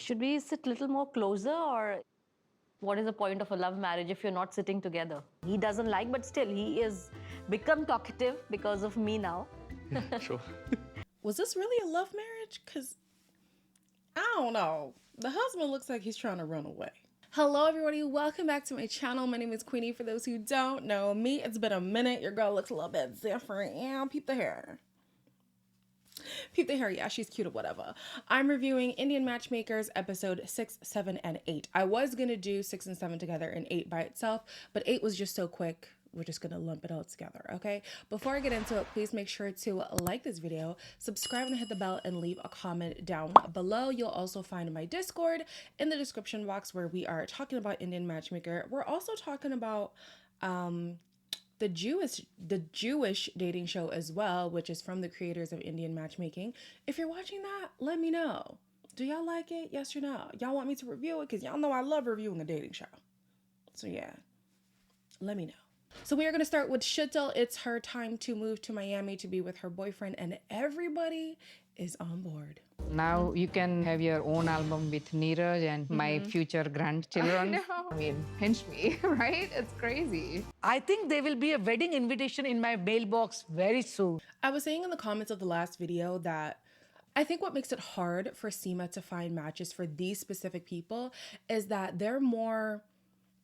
should we sit a little more closer, or what is the point of a love marriage if you're not sitting together? He doesn't like, but still, he is become talkative because of me now. Sure. Was this really a love marriage? Because I don't know. The husband looks like he's trying to run away. Hello, everybody. Welcome back to my channel. My name is Queenie. For those who don't know me, it's been a minute. Your girl looks a little bit different. Yeah, peep the hair. Peep the hair. Yeah, she's cute or whatever. I'm reviewing Indian Matchmakers episode 6, 7, and 8. I was going to do 6 and 7 together and 8 by itself, but 8 was just so quick. We're just going to lump it all together, okay? Before I get into it, please make sure to like this video, subscribe and hit the bell, and leave a comment down below. You'll also find my Discord in the description box where we are talking about Indian Matchmaker. We're also talking about the Jewish dating show as well, which is from the creators of Indian Matchmaking. If you're watching that, let me know. Do y'all like it? Yes or no? Y'all want me to review it? Because y'all know I love reviewing a dating show. So yeah, let me know. So we are going to start with Shital. It's her time to move to Miami to be with her boyfriend, and everybody is on board. Now you can have your own album with Neeraj and my future grandchildren. I mean, pinch me, right? It's crazy. I think there will be a wedding invitation in my mailbox very soon. I was saying in the comments of the last video that I think what makes it hard for Seema to find matches for these specific people is that they're more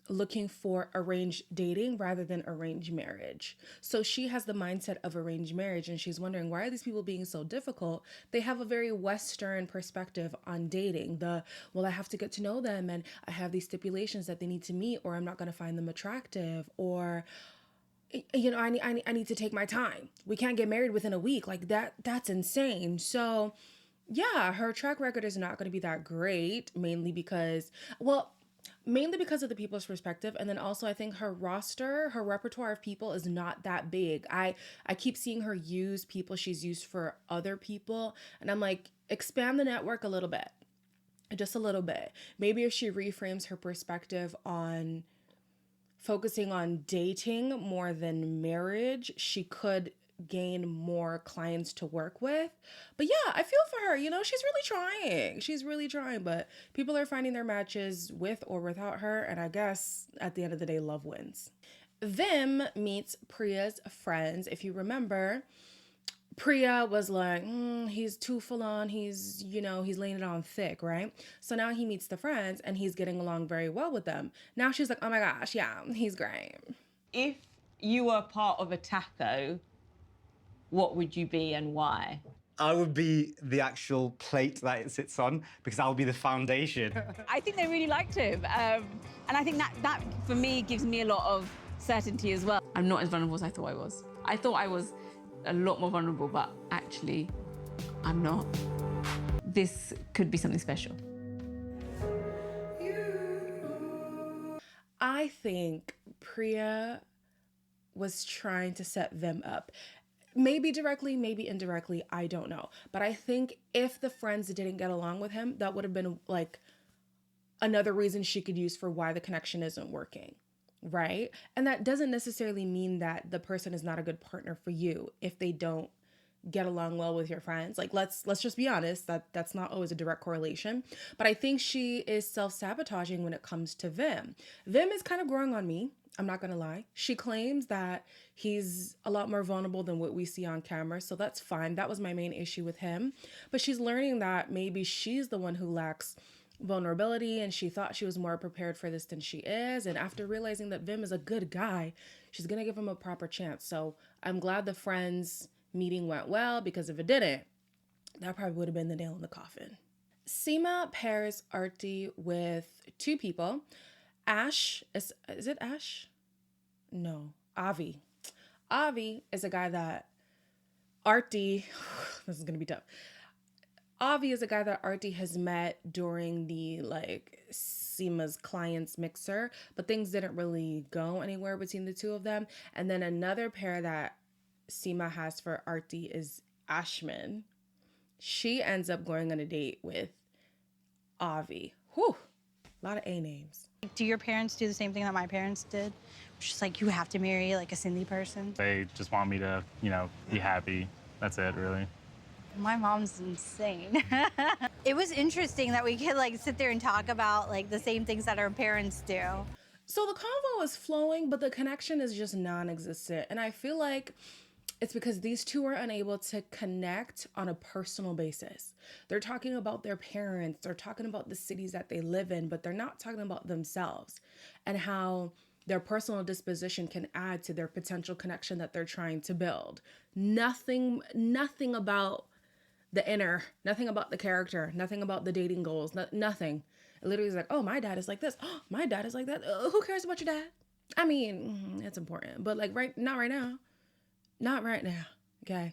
looking for arranged dating rather than arranged marriage. So she has the mindset of arranged marriage, and she's wondering, why are these people being so difficult? They have a very Western perspective on dating. Well, I have to get to know them, and I have these stipulations that they need to meet, or I'm not going to find them attractive, or you know, I need to take my time. We can't get married within a week. Like that's insane. So yeah, her track record is not going to be that great, mainly because of the people's perspective. And then also I think her repertoire of people is not that big. I keep seeing her use people she's used for other people. And I'm like, expand the network a little bit, just a little bit. Maybe if she reframes her perspective on focusing on dating more than marriage, she could gain more clients to work with. But yeah, I feel for her. You know, she's really trying, but people are finding their matches with or without her, and I guess at the end of the day, love wins. Vim meets Priya's friends. If you remember, Priya was like, he's too full on, he's laying it on thick, right? So now he meets the friends and he's getting along very well with them. Now she's like, oh my gosh, yeah, he's great. If you were part of a taco, what would you be and why? I would be the actual plate that it sits on, because I would be the foundation. I think they really liked him. And I think that for me gives me a lot of certainty as well. I'm not as vulnerable as I thought I was. I thought I was a lot more vulnerable, but actually I'm not. This could be something special. I think Priya was trying to set Vim up. Maybe directly, maybe indirectly, I don't know. But I think if the friends didn't get along with him, that would have been like another reason she could use for why the connection isn't working, right? And that doesn't necessarily mean that the person is not a good partner for you if they don't get along well with your friends. Like, let's just be honest, that's not always a direct correlation. But I think she is self-sabotaging when it comes to Vim. Vim is kind of growing on me. I'm not gonna lie. She claims that he's a lot more vulnerable than what we see on camera, so that's fine. That was my main issue with him. But she's learning that maybe she's the one who lacks vulnerability, and she thought she was more prepared for this than she is. And after realizing that Vim is a good guy, she's gonna give him a proper chance. So I'm glad the friends meeting went well, because if it didn't, that probably would have been the nail in the coffin. Seema pairs Arty with two people. Ash, is it Ash? No, Avi. Avi is a guy that Arty, this is gonna be tough. Avi is a guy that Arty has met during the Seema's clients mixer, but things didn't really go anywhere between the two of them. And then another pair that Seema has for Arty is Ashman. She ends up going on a date with Avi. Whew, a lot of A names. Do your parents do the same thing that my parents did? Which is like, you have to marry like a Sindhi person? They just want me to, be happy. That's it, really. My mom's insane. It was interesting that we could like sit there and talk about like the same things that our parents do. So the convo is flowing, but the connection is just non-existent. And I feel like it's because these two are unable to connect on a personal basis. They're talking about their parents, they're talking about the cities that they live in, but they're not talking about themselves and how their personal disposition can add to their potential connection that they're trying to build. Nothing about the inner, nothing about the character, nothing about the dating goals, nothing. It literally is like, oh, my dad is like this. Oh, my dad is like that. Who cares about your dad? I mean, it's important, but like not right now. Not right now. Okay.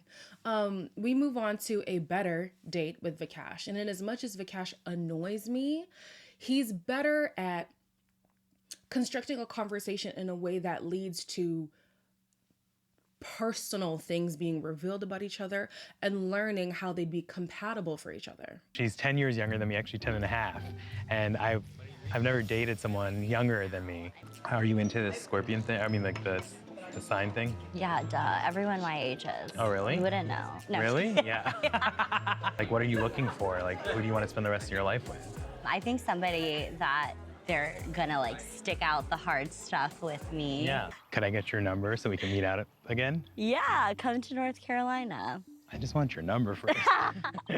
We move on to a better date with Vikash. And in as much as Vikash annoys me, he's better at constructing a conversation in a way that leads to personal things being revealed about each other and learning how they'd be compatible for each other. She's 10 years younger than me, actually 10 and a half. And I've never dated someone younger than me. How are you into this scorpion thing? I mean, like the sign thing? Yeah, duh. Everyone my age is. Oh, really? You wouldn't know. No. Really? Yeah. Like, what are you looking for? Like, who do you want to spend the rest of your life with? I think somebody that they're gonna like stick out the hard stuff with me. Yeah. Could I get your number so we can meet out again? Yeah, come to North Carolina. I just want your number first.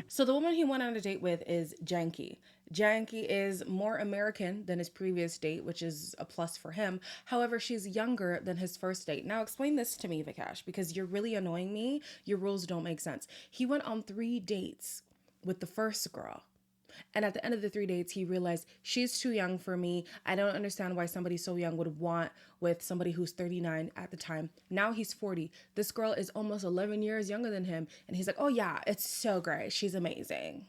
So the woman he went on a date with is Janky. Janky is more American than his previous date, which is a plus for him. However, she's younger than his first date. Now explain this to me, Vikash, because you're really annoying me. Your rules don't make sense. He went on 3 dates with the first girl. And at the end of the 3 dates, he realized she's too young for me. I don't understand why somebody so young would want with somebody who's 39 at the time. Now he's 40. This girl is almost 11 years younger than him. And he's like, oh yeah, it's so great. She's amazing.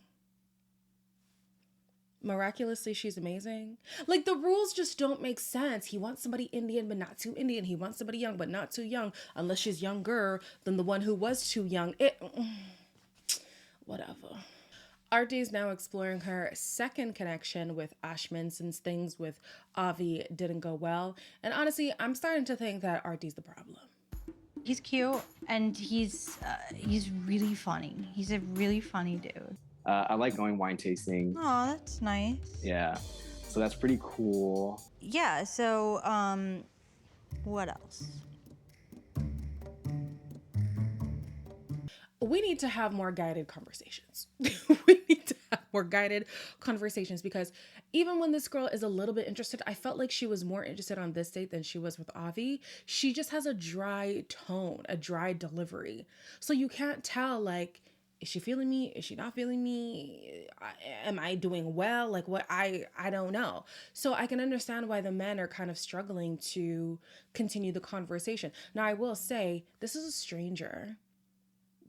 Miraculously, she's amazing. Like, the rules just don't make sense. He wants somebody Indian, but not too Indian. He wants somebody young, but not too young. Unless she's younger than the one who was too young. Whatever. Arty is now exploring her second connection with Ashman since things with Avi didn't go well. And honestly, I'm starting to think that Arty's the problem. He's cute and he's really funny. He's a really funny dude. I like going wine tasting. Oh, that's nice. Yeah, so that's pretty cool. Yeah, so what else? We need to have more guided conversations. We need to have more guided conversations because even when this girl is a little bit interested, I felt like she was more interested on this date than she was with Avi. She just has a dry tone, a dry delivery. So you can't tell, like, is she feeling me? Is she not feeling me? Am I doing well? Like, what? I don't know. So I can understand why the men are kind of struggling to continue the conversation. Now, I will say, this is a stranger.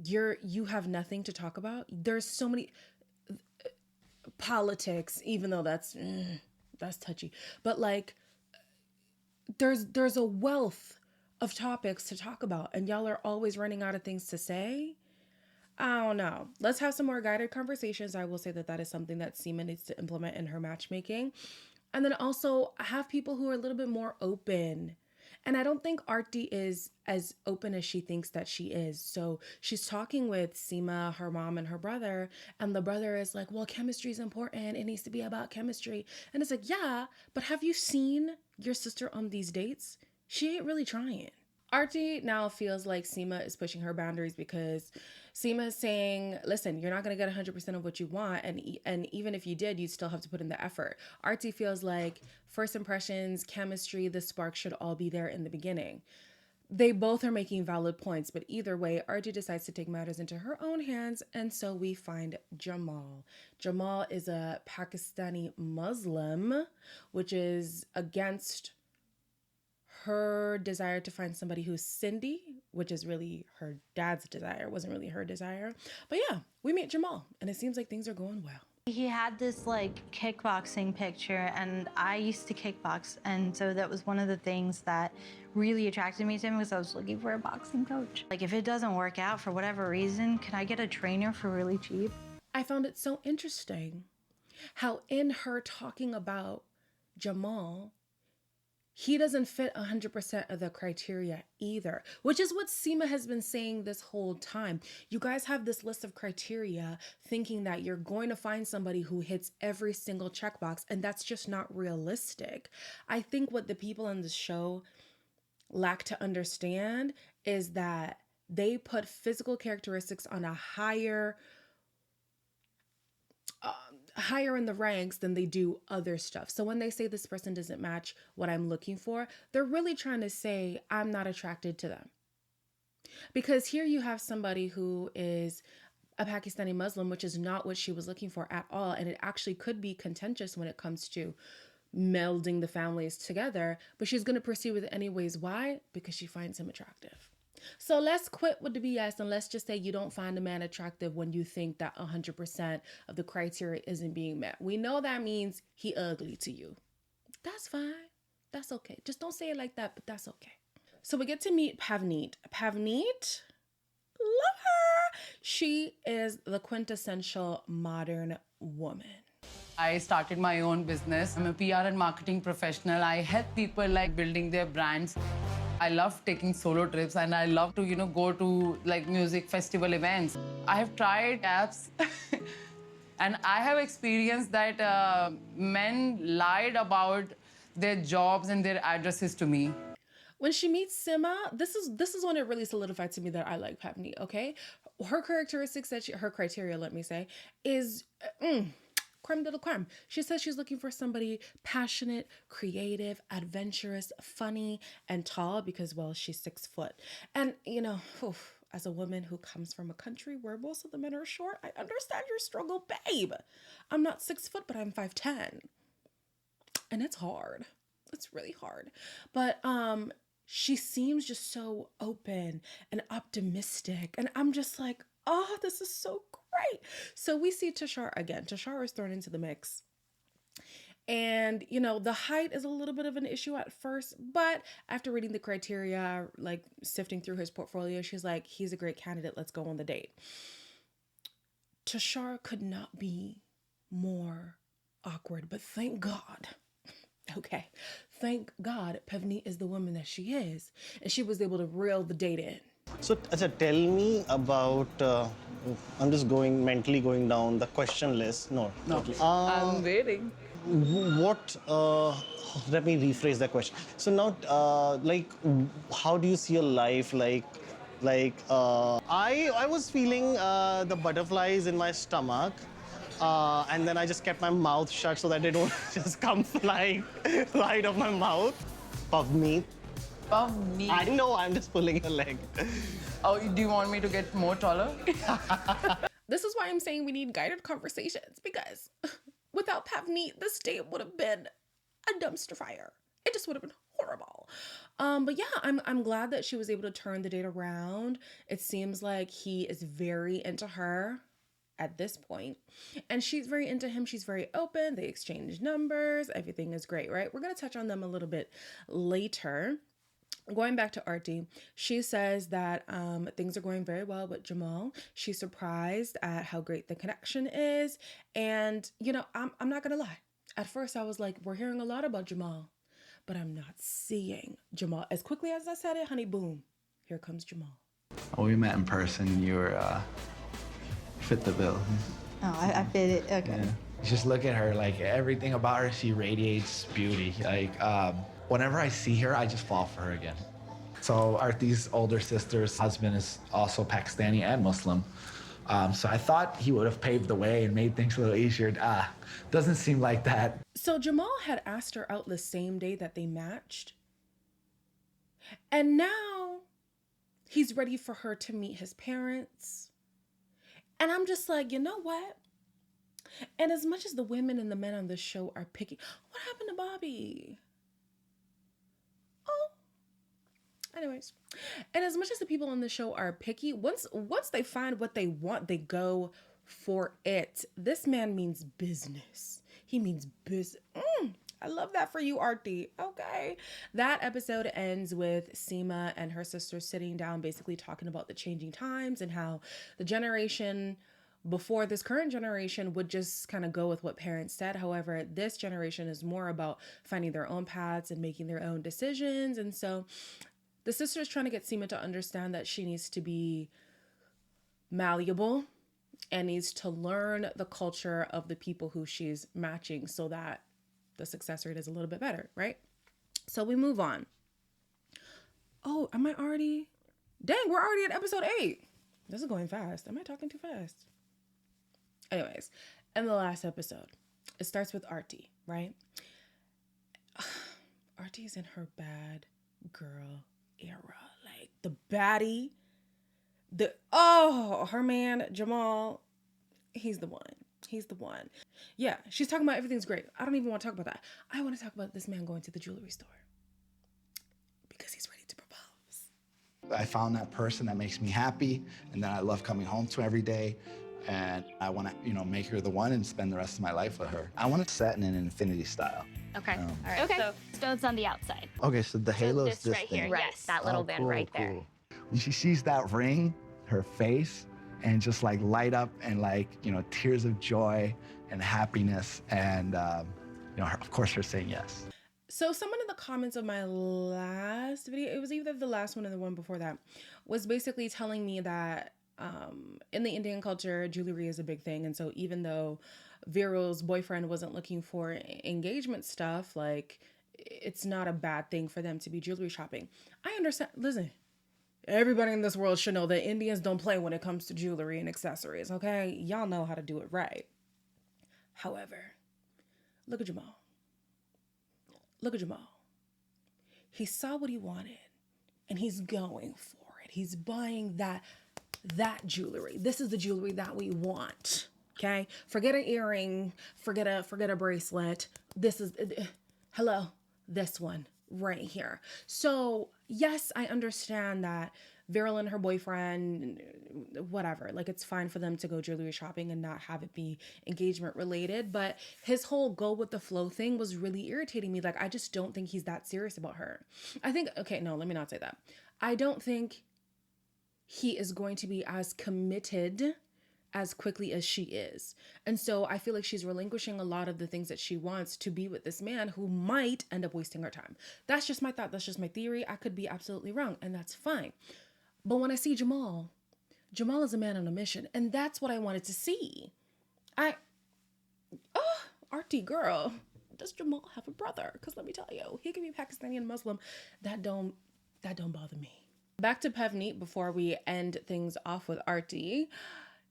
You have nothing to talk about. There's so many politics, even though that's touchy, but like there's a wealth of topics to talk about and y'all are always running out of things to say. I don't know. Let's have some more guided conversations. I will say that is something that Seema needs to implement in her matchmaking. And then also have people who are a little bit more open. And I don't think Arty is as open as she thinks that she is. So she's talking with Seema, her mom, and her brother. And the brother is like, well, chemistry is important. It needs to be about chemistry. And it's like, yeah, but have you seen your sister on these dates? She ain't really trying. Arty now feels like Seema is pushing her boundaries because Seema is saying, listen, you're not going to get 100% of what you want. And even if you did, you still have to put in the effort. Arty feels like first impressions, chemistry, the spark should all be there in the beginning. They both are making valid points, but either way, Arty decides to take matters into her own hands. And so we find Jamal. Jamal is a Pakistani Muslim, which is against her desire to find somebody who's Cindy, which is really her dad's desire. It wasn't really her desire. But yeah, we meet Jamal, and it seems like things are going well. He had this like kickboxing picture, and I used to kickbox, and so that was one of the things that really attracted me to him because I was looking for a boxing coach. Like, if it doesn't work out for whatever reason, can I get a trainer for really cheap? I found it so interesting how in her talking about Jamal, he doesn't fit 100% of the criteria either, which is what Seema has been saying this whole time. You guys have this list of criteria thinking that you're going to find somebody who hits every single checkbox, and that's just not realistic. I think what the people in the show lack to understand is that they put physical characteristics on a higher in the ranks than they do other stuff. So when they say this person doesn't match what I'm looking for, they're really trying to say I'm not attracted to them. Because here you have somebody who is a Pakistani Muslim, which is not what she was looking for at all. And it actually could be contentious when it comes to melding the families together, but she's going to proceed with it anyways. Why? Because she finds him attractive. So let's quit with the BS and let's just say you don't find a man attractive when you think that 100% of the criteria isn't being met. We know that means he ugly to you. That's fine. That's okay. Just don't say it like that, but that's okay. So we get to meet Pavneet. Pavneet, love her. She is the quintessential modern woman. I started my own business. I'm a PR and marketing professional. I help people like building their brands. I love taking solo trips and I love to, go to like music festival events. I have tried apps and I have experienced that men lied about their jobs and their addresses to me. When she meets Sima, this is when it really solidified to me that I like Pavneet, okay? Her characteristics, her criteria, let me say, is creme de la creme. She says she's looking for somebody passionate, creative, adventurous, funny, and tall because, well, she's 6 foot. And, as a woman who comes from a country where most of the men are short, I understand your struggle, babe. I'm not 6 foot, but I'm 5'10". And it's hard. It's really hard. But she seems just so open and optimistic. And I'm just like, oh, this is so great. So we see Tushar again. Tushar is thrown into the mix. And, the height is a little bit of an issue at first, but after reading the criteria, like sifting through his portfolio, she's like, he's a great candidate. Let's go on the date. Tushar could not be more awkward, but thank God. Okay. Thank God Pavneet is the woman that she is. And she was able to reel the date in. So, tell me about, I'm just mentally going down the question list. No. I'm waiting. What, let me rephrase that question. So now, how do you see your life? I was feeling the butterflies in my stomach. And then I just kept my mouth shut so that they don't just come flying right off my mouth. Pavneet. Pavneet. I know, I'm just pulling your leg. Oh, do you want me to get more taller? This is why I'm saying we need guided conversations, because without Pavneet, this date would have been a dumpster fire. It just would have been horrible. But yeah, I'm glad that she was able to turn the date around. It seems like he is very into her at this point, and she's very into him. She's very open. They exchange numbers. Everything is great, right? We're going to touch on them a little bit later. Going back to Arty, she says that things are going very well with Jamal. She's surprised at how great the connection is. And, I'm not going to lie. At first, I was like, we're hearing a lot about Jamal, but I'm not seeing Jamal. As quickly as I said it, honey, boom, here comes Jamal. Oh, we met in person. You were, fit the bill. Oh, I fit it. Okay. Yeah. Just look at her. Like, everything about her, she radiates beauty. Like, whenever I see her, I just fall for her again. So Arty's older sister's husband is also Pakistani and Muslim. So I thought he would have paved the way and made things a little easier. Doesn't seem like that. So Jamal had asked her out the same day that they matched. And now he's ready for her to meet his parents. And I'm just like, you know what? And as much as the women and the men on this show are picky, what happened to Bobby? Oh, anyways. And as much as the people on the show are picky, once they find what they want, they go for it. This man means business. He means business. I love that for you, Arty. Okay. That episode ends with Seema and her sister sitting down, basically talking about the changing times and how the generation before, this current generation would just kind of go with what parents said. However, this generation is more about finding their own paths and making their own decisions. And so the sister is trying to get Seema to understand that she needs to be malleable and needs to learn the culture of the people who she's matching so that the success rate is a little bit better, right? So we move on. Oh, am I already? Dang, we're already at episode 8. This is going fast. Am I talking too fast? Anyways, in the last episode, it starts with Arty, right? Arty's in her bad girl era. Like the baddie. Her man, Jamal, he's the one. He's the one. Yeah, she's talking about everything's great. I don't even want to talk about that. I want to talk about this man going to the jewelry store because he's ready to propose. I found that person that makes me happy and that I love coming home to every day. And I want to, make her the one and spend the rest of my life with her. I want to set in an infinity style. Okay. All right. Okay. So stone's on the outside. Okay, so the halo is this right thing. here. Right. Yes, that little band right there. When she sees that ring, her face, and just like light up and tears of joy and happiness. And, of course, her saying yes. So someone in the comments of my last video, it was either the last one or the one before that, was basically telling me that in the Indian culture, jewelry is a big thing. And so even though Viral's boyfriend wasn't looking for engagement stuff, like it's not a bad thing for them to be jewelry shopping. I understand. Listen, everybody in this world should know that Indians don't play when it comes to jewelry and accessories, okay? Y'all know how to do it right. However, look at Jamal. Look at Jamal. He saw what he wanted and he's going for it. He's buying that jewelry. This is the jewelry that we want. Okay? Forget an earring, forget a bracelet. This is this one right here. So, yes, I understand that Viral and her boyfriend, whatever, like it's fine for them to go jewelry shopping and not have it be engagement related, but his whole go with the flow thing was really irritating me. Like, I just don't think he's that serious about her. Let me not say that. I don't think he is going to be as committed as quickly as she is. And so I feel like she's relinquishing a lot of the things that she wants to be with this man who might end up wasting her time. That's just my thought. That's just my theory. I could be absolutely wrong, and that's fine. But when I see Jamal is a man on a mission, and that's what I wanted to see. Arty girl, does Jamal have a brother? Because let me tell you, he can be Pakistani and Muslim. That don't bother me. Back to Pavneet before we end things off with Arty.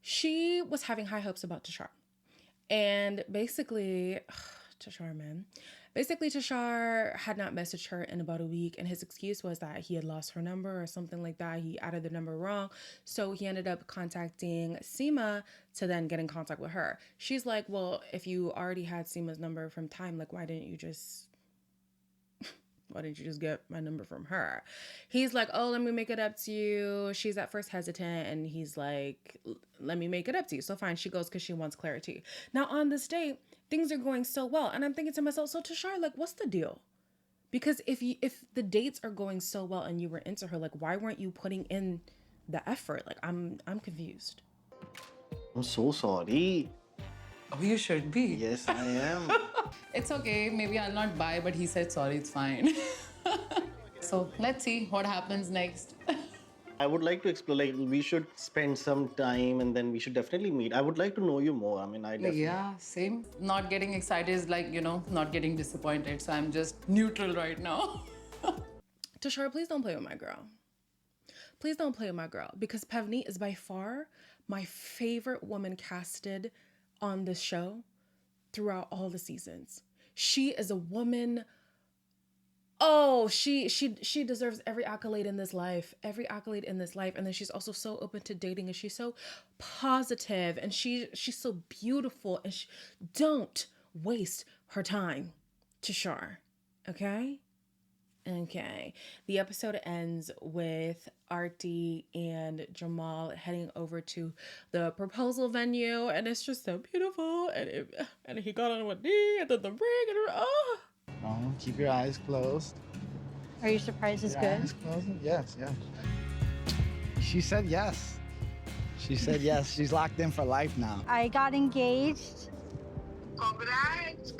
She was having high hopes about Tushar. And basically, Tushar had not messaged her in about a week, and his excuse was that he had lost her number or something like that. He added the number wrong. So he ended up contacting Seema to then get in contact with her. She's like, well, if you already had Seema's number from time, like, why didn't you just get my number from her? He's like, oh, let me make it up to you. She's at first hesitant, and he's like, let me make it up to you. So fine, she goes because she wants clarity. Now on this date, things are going so well, and I'm thinking to myself, so Tushar, like, what's the deal? Because if the dates are going so well and you were into her, like, why weren't you putting in the effort? Like, I'm confused. I'm so sorry. Oh, you should be. Yes, I am. It's okay. Maybe I'll not buy, but he said sorry, it's fine. So let's see what happens next. I would like to explore, like, we should spend some time and then we should definitely meet. I would like to know you more. I mean, I definitely... Yeah, same. Not getting excited is like, not getting disappointed. So I'm just neutral right now. Tushar, please don't play with my girl. Please don't play with my girl, because Pavneet is by far my favorite woman casted on this show throughout all the seasons. She is a woman. Oh, she deserves every accolade in this life. Every accolade in this life. And then she's also so open to dating, and she's so positive, and she's so beautiful, and don't waste her time, Tushar. Okay? Okay. The episode ends with Arty and Jamal heading over to the proposal venue, and it's just so beautiful. And he got on one knee, and then the ring, and oh. Keep your eyes closed. Are you surprised it's good? Eyes closed? Yes, yes. She said yes. She said yes. She's locked in for life now. I got engaged. Congrats,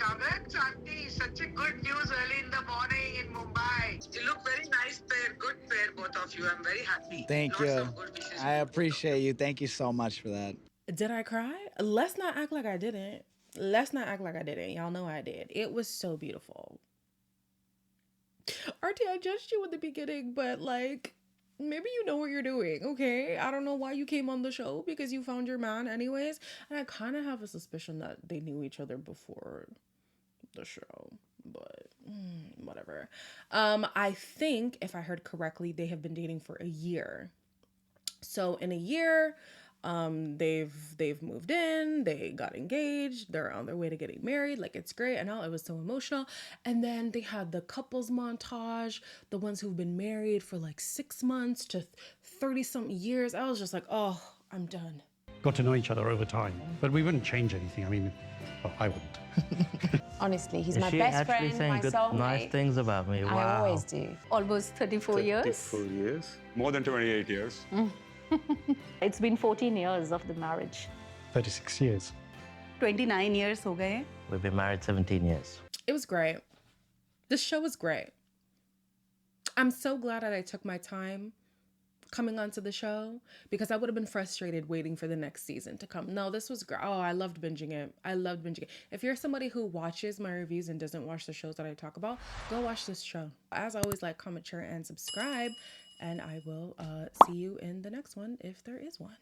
Auntie. Such a good news early in the morning in Mumbai. You look very nice pair, good pair, both of you. I'm very happy. Thank Lots you. of good wishes. I appreciate you. Thank you so much for that. Did I cry? Let's not act like I didn't. Let's not act like I didn't. Y'all know I did. It was so beautiful. Artie, I judged you in the beginning, but like, maybe you know what you're doing, okay? I don't know why you came on the show, because you found your man anyways. And I kind of have a suspicion that they knew each other before the show, but whatever. I think, if I heard correctly, they have been dating for a year. So in a year, they've moved in, they got engaged, they're on their way to getting married. Like, it's great. I know it was so emotional. And then they had the couples montage, the ones who've been married for like 6 months to 30 something years. I was just like, oh, I'm done. Got to know each other over time, but we wouldn't change anything. I mean, well, I wouldn't. Honestly, he's Is my she best actually friend, saying my good, soulmate. nice things about me? Wow. I always do. Almost 34 years. 34 years. More than 28 years. It's been 14 years of the marriage. 36 years. 29 years ho gaye. We've been married 17 years. It was great. This show was great. I'm so glad that I took my time coming onto the show, because I would have been frustrated waiting for the next season to come. No, this was great. Oh, I loved binging it. I loved binging it. If you're somebody who watches my reviews and doesn't watch the shows that I talk about, go watch this show. As always, like, comment, share, and subscribe. And I will see you in the next one if there is one.